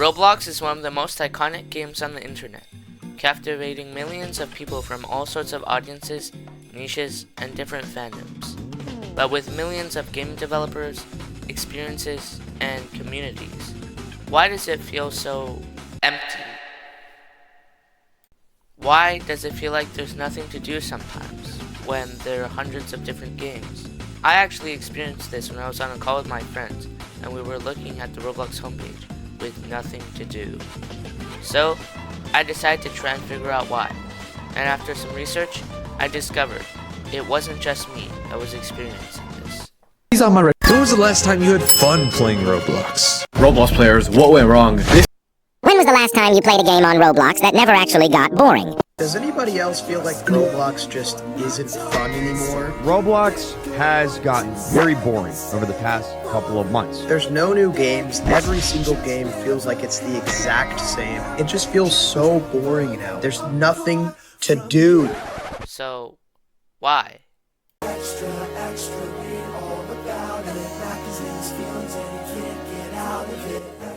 Roblox is one of the most iconic games on the internet, captivating millions of people from all sorts of audiences, niches, and different fandoms. But with millions of game developers, experiences, and communities, why does it feel so empty? Why does it feel like there's nothing to do sometimes when there are hundreds of different games? I actually experienced this when I was on a call with my friends and we were looking at the Roblox homepage with nothing to do. So, I decided to try and figure out why. And after some research, I discovered it wasn't just me that was experiencing this. When was the last time you had fun playing Roblox? Roblox players, what went wrong? When was the last time you played a game on Roblox that never actually got boring? Does anybody else feel like Roblox just isn't fun anymore? Roblox has gotten very boring over the past couple of months. There's no new games. Every single game feels like it's the exact same. It just feels so boring now. There's nothing to do. So, why?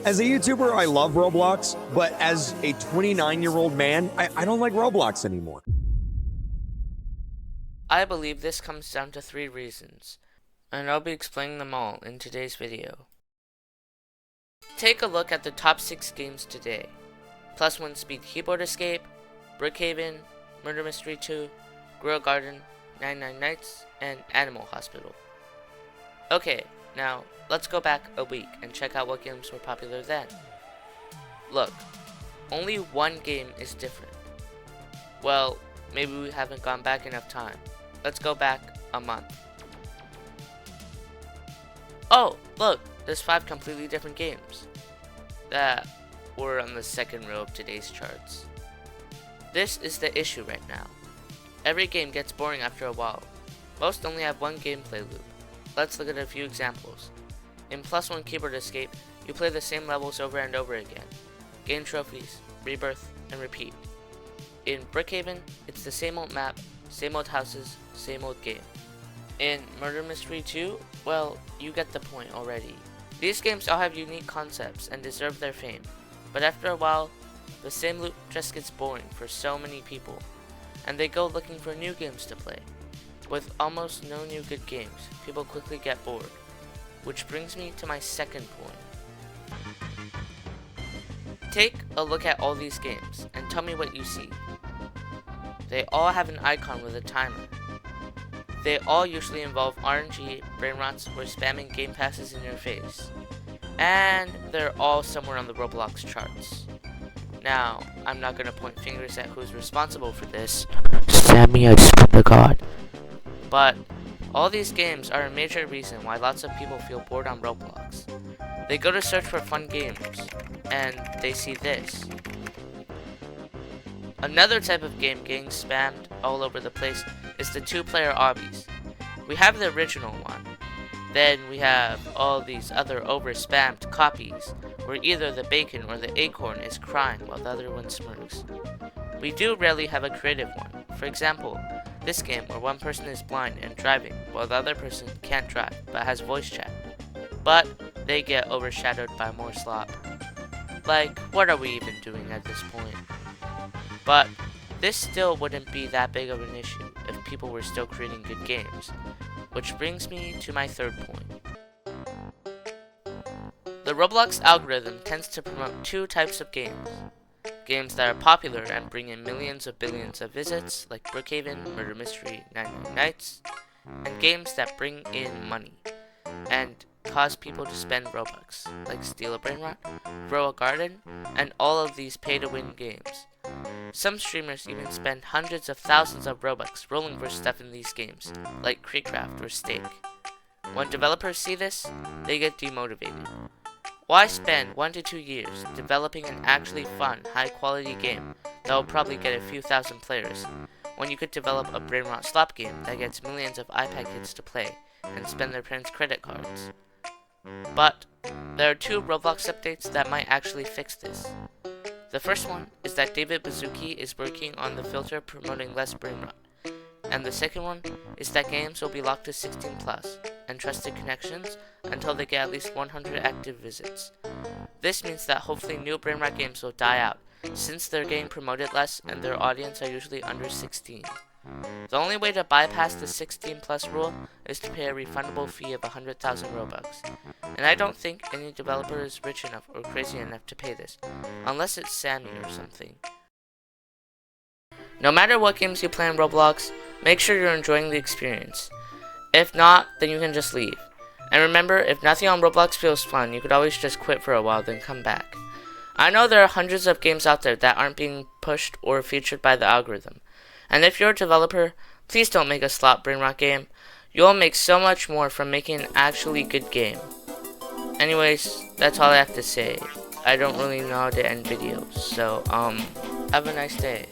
As a YouTuber, I love Roblox, but as a 29-year-old man, I don't like Roblox anymore. I believe this comes down to 3 reasons, and I'll be explaining them all in today's video. Take a look at the top 6 games today. Plus One Speed Keyboard Escape, Brookhaven, Murder Mystery 2, Grow Garden, 99 Nights, and Animal Hospital. Okay, now let's go back a week and check out what games were popular then. Look, only one game is different. Well, maybe we haven't gone back enough time. Let's go back a month. Oh, look, there's 5 completely different games that were on the second row of today's charts. This is the issue right now. Every game gets boring after a while. Most only have one gameplay loop. Let's look at a few examples. In Plus One Keyboard Escape, you play the same levels over and over again. Gain trophies, rebirth, and repeat. In Brookhaven, it's the same old map, same old houses, same old game. In Murder Mystery 2, well, you get the point already. These games all have unique concepts and deserve their fame, but after a while, the same loop just gets boring for so many people, and they go looking for new games to play. With almost no new good games, people quickly get bored. Which brings me to my second point. Take a look at all these games and tell me what you see. They all have an icon with a timer. They all usually involve RNG, brain rots, or spamming game passes in your face. And they're all somewhere on the Roblox charts. Now, I'm not gonna point fingers at who's responsible for this. Sammy, I swear to God. But all these games are a major reason why lots of people feel bored on Roblox. They go to search for fun games, and they see this. Another type of game getting spammed all over the place is the 2-player obbies. We have the original one. Then we have all these other over-spammed copies, where either the bacon or the acorn is crying while the other one smirks. We do rarely have a creative one. For example, this game where one person is blind and driving while the other person can't drive but has voice chat. But they get overshadowed by more slop. Like, what are we even doing at this point? But this still wouldn't be that big of an issue if people were still creating good games. Which brings me to my third point. The Roblox algorithm tends to promote 2 types of games. Games that are popular and bring in millions of billions of visits, like Brookhaven, Murder Mystery, 99 Nights, and games that bring in money and cause people to spend Robux, like Steal a Brain Rot, Grow a Garden, and all of these pay-to-win games. Some streamers even spend hundreds of thousands of Robux rolling for stuff in these games, like Creekcraft or Stake. When developers see this, they get demotivated. Why spend 1 to 2 years developing an actually fun, high-quality game that will probably get a few thousand players, when you could develop a brain rot slop game that gets millions of iPad kids to play and spend their parents' credit cards? But there are 2 Roblox updates that might actually fix this. The first one is that David Baszucki is working on the filter promoting less brain rot, and the second one is that games will be locked to 16+. and trusted connections until they get at least 100 active visits. This means that hopefully new brainrot games will die out, since they're getting promoted less and their audience are usually under 16. The only way to bypass the 16 plus rule is to pay a refundable fee of 100,000 Robux. And I don't think any developer is rich enough or crazy enough to pay this, unless it's Sammy or something. No matter what games you play in Roblox, make sure you're enjoying the experience. If not, then you can just leave. And remember, if nothing on Roblox feels fun, you could always just quit for a while, then come back. I know there are hundreds of games out there that aren't being pushed or featured by the algorithm. And if you're a developer, please don't make a slop brainrot game. You'll make so much more from making an actually good game. Anyways, that's all I have to say. I don't really know how to end videos, so have a nice day.